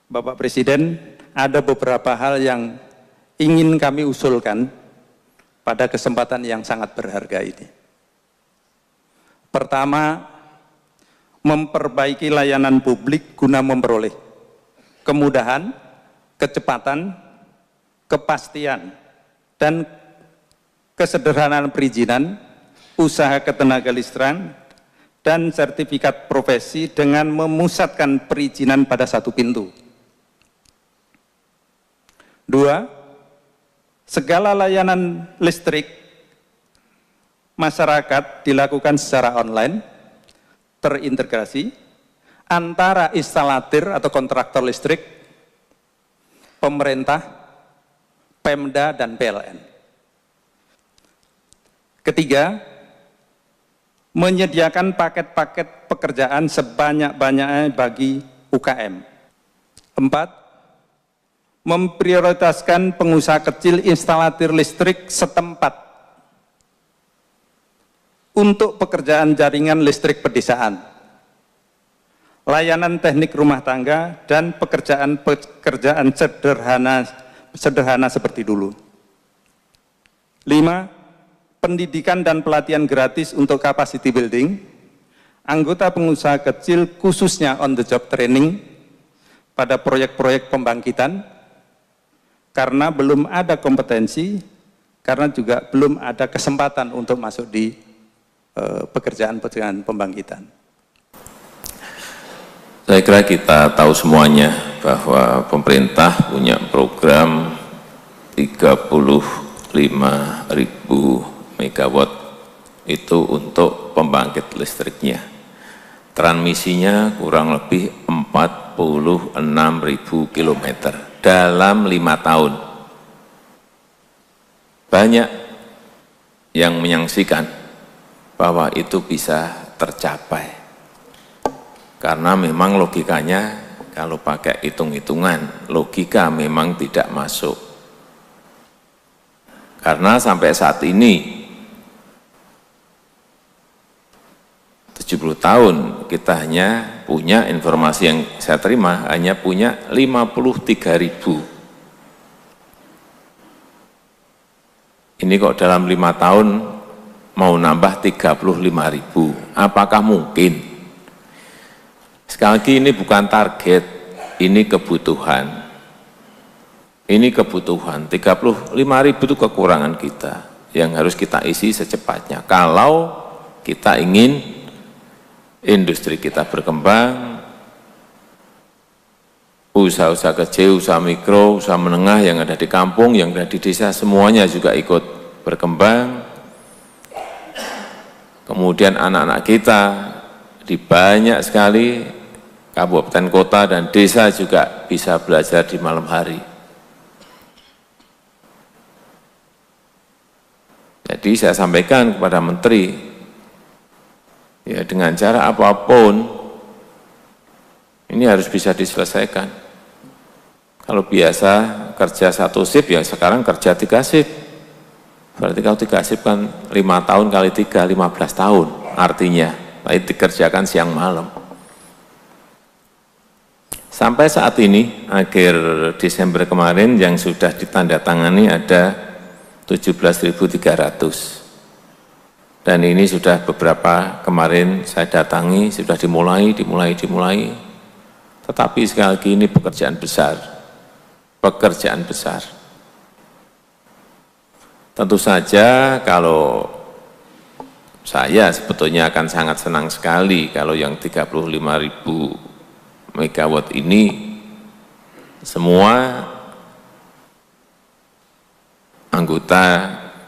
Bapak Presiden, ada beberapa hal yang ingin kami usulkan pada kesempatan yang sangat berharga ini. Pertama, memperbaiki layanan publik guna memperoleh kemudahan, kecepatan, kepastian, dan kesederhanaan perizinan, usaha ketenagalistrikan, dan sertifikat profesi dengan memusatkan perizinan pada satu pintu. Dua, segala layanan listrik masyarakat dilakukan secara online, terintegrasi antara instalatir atau kontraktor listrik, pemerintah, Pemda, dan PLN. Ketiga, menyediakan paket-paket pekerjaan sebanyak-banyaknya bagi UKM. Empat, memprioritaskan pengusaha kecil instalatir listrik setempat untuk pekerjaan jaringan listrik pedesaan, layanan teknik rumah tangga, dan pekerjaan sederhana seperti dulu. 5. Pendidikan dan pelatihan gratis untuk capacity building, anggota pengusaha kecil khususnya on the job training pada proyek-proyek pembangkitan, karena belum ada kompetensi, karena juga belum ada kesempatan untuk masuk di pekerjaan-pekerjaan pembangkitan. Saya kira kita tahu semuanya bahwa pemerintah punya program 35.000 megawatt itu untuk pembangkit listriknya. Transmisinya kurang lebih 46.000 kilometer dalam 5 tahun. Banyak yang menyaksikan bahwa itu bisa tercapai. Karena memang logikanya kalau pakai hitung-hitungan, logika memang tidak masuk. Karena sampai saat ini 70 tahun kita hanya punya informasi yang saya terima, hanya punya 53.000. Ini kok dalam 5 tahun mau nambah 35.000, apakah mungkin? Sekali lagi ini bukan target, ini kebutuhan. Ini kebutuhan, 35.000 itu kekurangan kita, yang harus kita isi secepatnya. Kalau kita ingin industri kita berkembang, usaha-usaha kecil, usaha mikro, usaha menengah yang ada di kampung, yang ada di desa, semuanya juga ikut berkembang. Kemudian anak-anak kita di banyak sekali kabupaten kota dan desa juga bisa belajar di malam hari. Jadi saya sampaikan kepada Menteri, ya dengan cara apapun, ini harus bisa diselesaikan. Kalau biasa kerja 1 shift, ya sekarang kerja 3 shift. Berarti kalau 3 shift kan 5 tahun kali 3, 15 tahun artinya. Tapi dikerjakan siang malam. Sampai saat ini, akhir Desember kemarin yang sudah ditandatangani ada 17.300. Dan ini sudah beberapa kemarin saya datangi, sudah dimulai. Tetapi sekali lagi ini pekerjaan besar. Tentu saja kalau saya sebetulnya akan sangat senang sekali kalau yang 35.000 megawatt ini semua anggota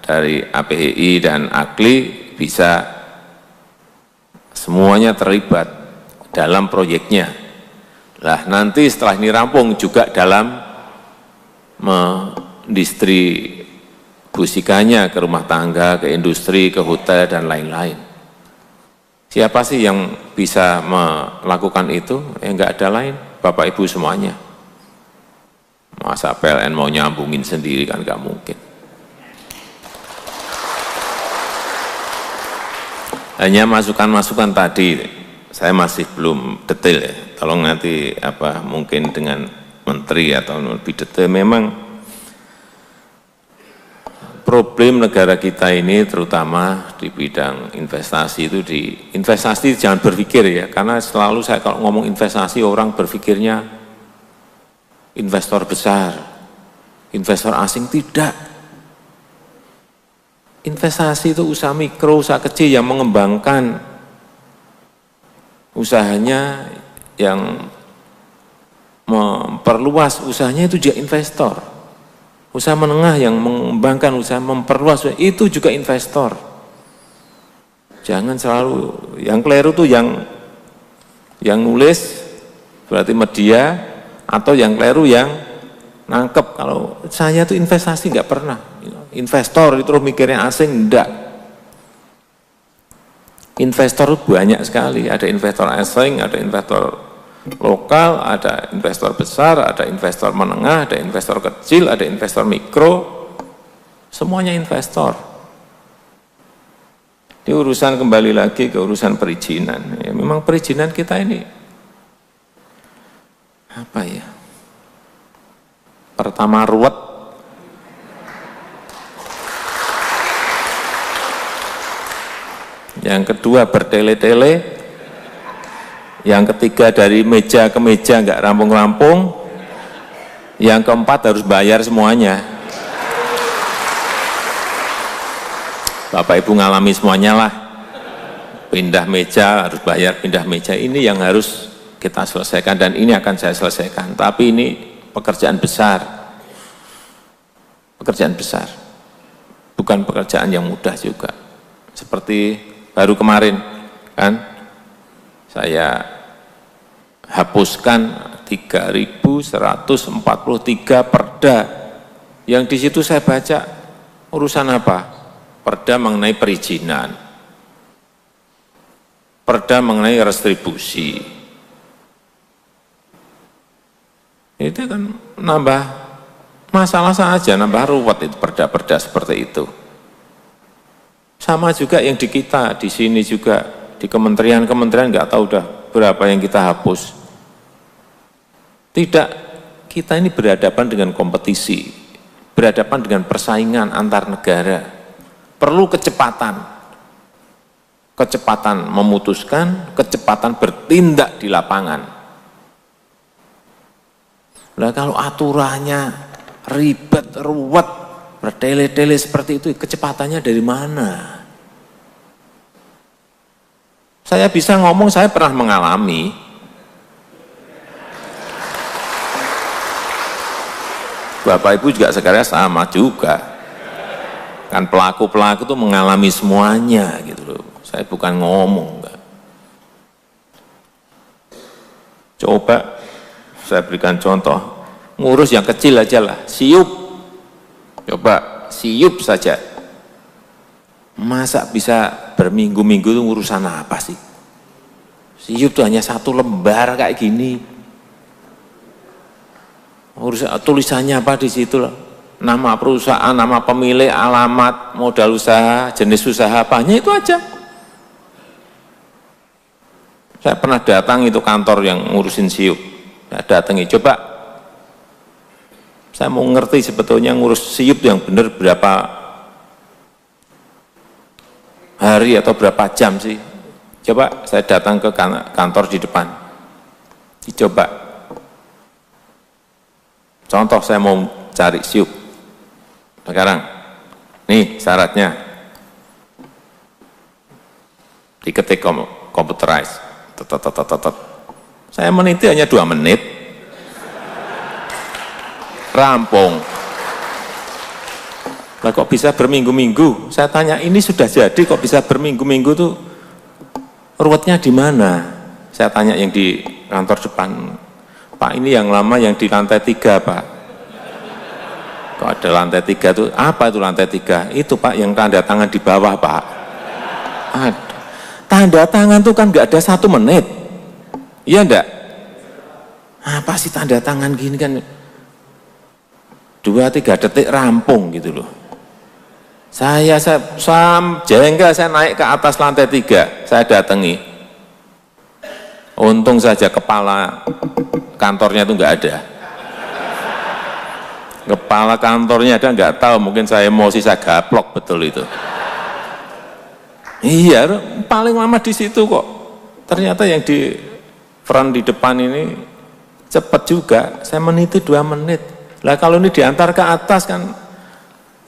dari APHI dan AKLI bisa semuanya terlibat dalam proyeknya. Lah nanti setelah ini rampung juga dalam mendistribusikannya ke rumah tangga, ke industri, ke hotel, dan lain-lain. Siapa sih yang bisa melakukan itu? Enggak ada lain, Bapak Ibu semuanya. Masa PLN mau nyambungin sendiri kan enggak mungkin. Hanya masukan-masukan tadi, saya masih belum detail ya. Tolong nanti mungkin dengan menteri atau lebih detail, memang problem negara kita ini terutama di bidang investasi itu, investasi jangan berpikir ya, karena selalu saya kalau ngomong investasi orang berpikirnya investor besar, investor asing. Tidak. Investasi itu usaha mikro, usaha kecil yang mengembangkan usahanya, yang memperluas usahanya, itu juga investor. Usaha menengah yang mengembangkan usaha, memperluas, itu juga investor. Jangan selalu, yang keliru tuh yang nulis berarti media, atau yang keliru yang nangkep. Kalau saya tuh investasi nggak pernah. Investor itu mikirnya asing, enggak. Investor banyak sekali, ada investor asing, ada investor lokal, ada investor besar, ada investor menengah, ada investor kecil, ada investor mikro, semuanya investor. Di urusan, kembali lagi ke urusan perizinan, ya memang perizinan kita ini apa ya, pertama ruwet, yang kedua bertele-tele, yang ketiga dari meja ke meja nggak rampung-rampung, yang keempat harus bayar semuanya. Bapak Ibu ngalami semuanya lah, pindah meja harus bayar, pindah meja, ini yang harus kita selesaikan, dan ini akan saya selesaikan. Tapi ini pekerjaan besar, bukan pekerjaan yang mudah juga. Seperti baru kemarin kan saya hapuskan 3.143 perda, yang di situ saya baca urusan apa? Perda mengenai perizinan, perda mengenai restribusi. Itu kan nambah masalah saja, nambah ruwet itu perda-perda seperti itu. Sama juga yang di kita, di sini juga, di kementerian-kementerian nggak tahu udah berapa yang kita hapus. Tidak, kita ini berhadapan dengan kompetisi, berhadapan dengan persaingan antar negara. Perlu kecepatan memutuskan, kecepatan bertindak di lapangan. Nah kalau aturannya ribet, ruwet, bertele-tele seperti itu, kecepatannya dari mana? Saya bisa ngomong, saya pernah mengalami. Bapak Ibu juga sekarang sama juga. Kan pelaku-pelaku itu mengalami semuanya gitu loh. Saya bukan ngomong. Enggak. Coba saya berikan contoh. Ngurus yang kecil aja lah, siup. Coba siup saja. Masa bisa berminggu-minggu itu urusan apa sih? Siup itu hanya satu lembar kayak gini. Urusan tulisannya apa di situ loh? Nama perusahaan, nama pemilik, alamat, modal usaha, jenis usaha apanya, itu aja. Saya pernah datang itu kantor yang ngurusin siup. Saya datangi, coba saya mau ngerti sebetulnya ngurus siup yang benar berapa hari atau berapa jam sih. Coba saya datang ke kantor di depan, dicoba. Contoh saya mau cari siup. Sekarang, nih syaratnya. Diketik computerized. Saya meniti hanya 2 menit. Rampung. Lah kok bisa berminggu-minggu? Saya tanya, ini sudah jadi kok bisa berminggu-minggu tuh? Ruwetnya di mana? Saya tanya yang di kantor depan. Pak, ini yang lama yang di lantai 3, Pak. Kok ada lantai 3 itu, apa itu lantai 3? Itu Pak yang tanda tangan di bawah Pak. Aduh. Tanda tangan itu kan nggak ada 1 menit. Iya enggak? Apa sih tanda tangan gini kan 2-3 detik rampung gitu loh. Saya jengkel, saya naik ke atas lantai 3, saya datangi. Untung saja kepala kantornya itu nggak ada. Kepala kantornya ada nggak tahu, mungkin saya emosi, saya gaplok betul itu. Iya, paling lama di situ kok. Ternyata yang di front di depan ini cepat juga. Saya meniti 2 menit. Lah kalau ini diantar ke atas kan,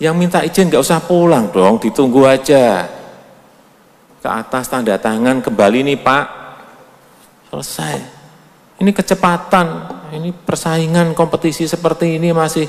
yang minta izin nggak usah pulang dong, ditunggu aja. Ke atas tanda tangan, kembali nih Pak. Selesai. Ini kecepatan, ini persaingan kompetisi seperti ini masih